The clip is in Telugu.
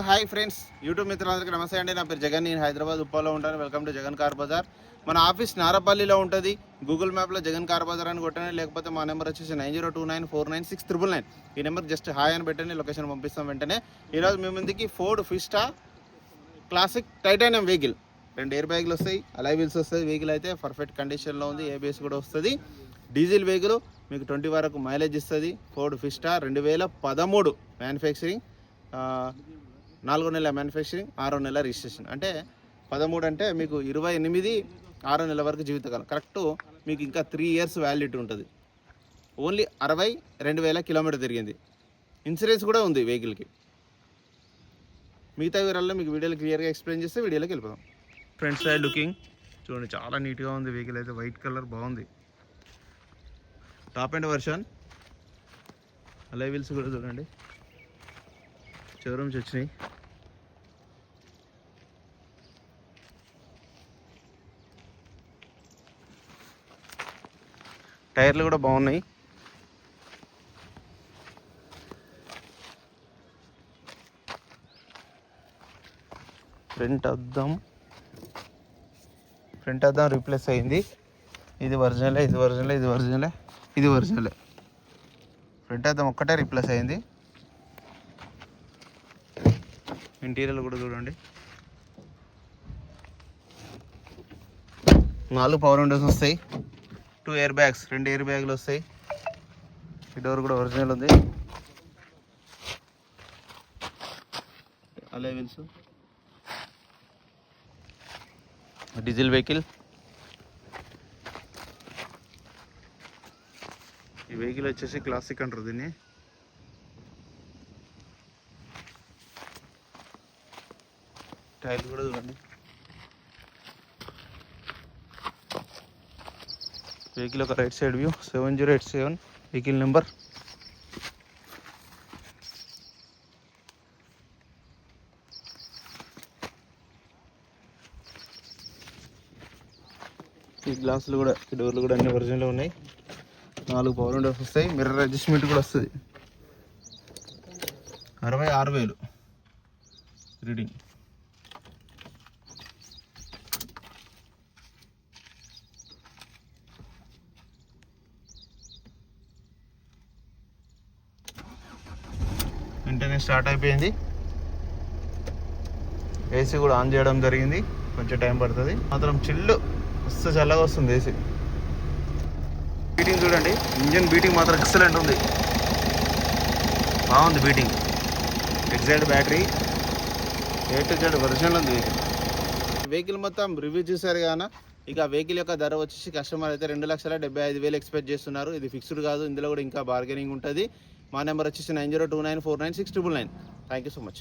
హాయ్ ఫ్రెండ్స్, యూట్యూబ్ మిత్రులందరికీ నమస్తే అండి. నా పేరు జగన్, నేను హైదరాబాద్ ఉప్పాలో ఉంటాను. Welcome to Jagan car Bazar. మన ఆఫీస్ నారపల్లిలో ఉంటుంది. గూగుల్ మ్యాప్లో జగన్ కార్ బజార్ అని కొట్టండి, లేకపోతే మా నెంబర్ వచ్చేసి 9029496999. ఈ నెంబర్కి జస్ట్ హాయ్ అని పెట్టండి, లొకేషన్ పంపిస్తాం వెంటనే. ఈరోజు మీ ముందుకి Ford ఫిస్టా classic titanium vehicle, 2 air బ్యాగులు వస్తాయి, అలాయ్ వీల్స్ వస్తుంది. వెహికల్ అయితే పర్ఫెక్ట్ కండిషన్లో ఉంది, ఏబిఎస్ కూడా వస్తుంది. డీజిల్ వెహికల్, మీకు 20 వరకు మైలేజ్ ఇస్తుంది. ఫోర్డ్ ఫిస్టా 2013 మ్యానుఫ్యాక్చరింగ్, 4 నెలల మ్యానుఫ్యాక్చరింగ్, 6 నెలల రిజిస్ట్రేషన్. అంటే 13 అంటే మీకు 28 6 నెలల వరకు జీవితకాలం. కరెక్ట్ మీకు ఇంకా 3 ఇయర్స్ వ్యాలిడిటీ ఉంటుంది. ఓన్లీ 62,000 కిలోమీటర్ తిరిగింది. ఇన్సూరెన్స్ కూడా ఉంది వెహికల్కి. మిగతా వివరాల్లో మీకు వీడియోలో క్లియర్గా ఎక్స్ప్లెయిన్ చేస్తే వీడియోలోకి వెళ్ళిపోదాం. ఫ్రంట్ సైడ్ లుకింగ్ చూడండి, చాలా నీట్గా ఉంది వెహికల్ అయితే. వైట్ కలర్ బాగుంది. Top end version. Alloy wheels కూడా చూడండి, షోరూమ్స్ వచ్చినాయి. టైర్లు కూడా బాగున్నాయి. ఫ్రంట్ అద్దం రీప్లేస్ అయింది. ఇది ఒరిజినలే, ఇది ఒరిజినలే, ఇది ఒరిజినలే, ఇది ఒరిజినలే. ఫ్రంట్ అద్దం ఒక్కటే రీప్లేస్ అయింది. ఇంటీరియర్ కూడా చూడండి. 4 పవర్ విండోస్ వస్తాయి, 2 ఎయిర్ బ్యాగ్స్, 2 ఎయిర్ బ్యాగులు వస్తాయి. ఈ డోర్ కూడా ఒరిజినల్ ఉంది. Alloy wheels. Diesel vehicle. ఈ వెహికల్ వచ్చేసి క్లాసిక్ అంటారు దీన్ని. టైర్లు కూడా చూడండి. వెహికల్ ఒక right side view. 7087 vehicle number. ఈ గ్లాసులు కూడా, ఈ డోర్లు కూడా అన్ని ఒరిజినల్ ఉన్నాయి. 4 పవర్ విండోస్ వస్తాయి. మిర్రర్ అడ్జస్ట్మెంట్ కూడా వస్తుంది. 66,000 రీడింగ్. వెంటనే స్టార్ట్ అయిపోయింది. ఏసీ కూడా ఆన్ చేయడం జరిగింది, కొంచెం టైం పడుతుంది. మాత్రం చిల్లు మస్తు చల్లగా వస్తుంది ఏసీ. బీటింగ్ చూడండి, ఇంజన్ బీటింగ్ మాత్రం ఎక్సలెంట్ ఉంది, బాగుంది beating. Exide battery, A to Z original ఉంది వెహికల్. మొత్తం రివ్యూ చూసారు కానీ ఇక వెహికల్ యొక్క ధర వచ్చేసి కస్టమర్ అయితే 2,75,000 ఎక్స్పెక్ట్ చేస్తున్నారు. ఇది ఫిక్స్డ్ కాదు, ఇందులో కూడా ఇంకా బార్గెనింగ్ ఉంటుంది. మా నెంబర్ వచ్చేసి 9029496999. Thank you so much.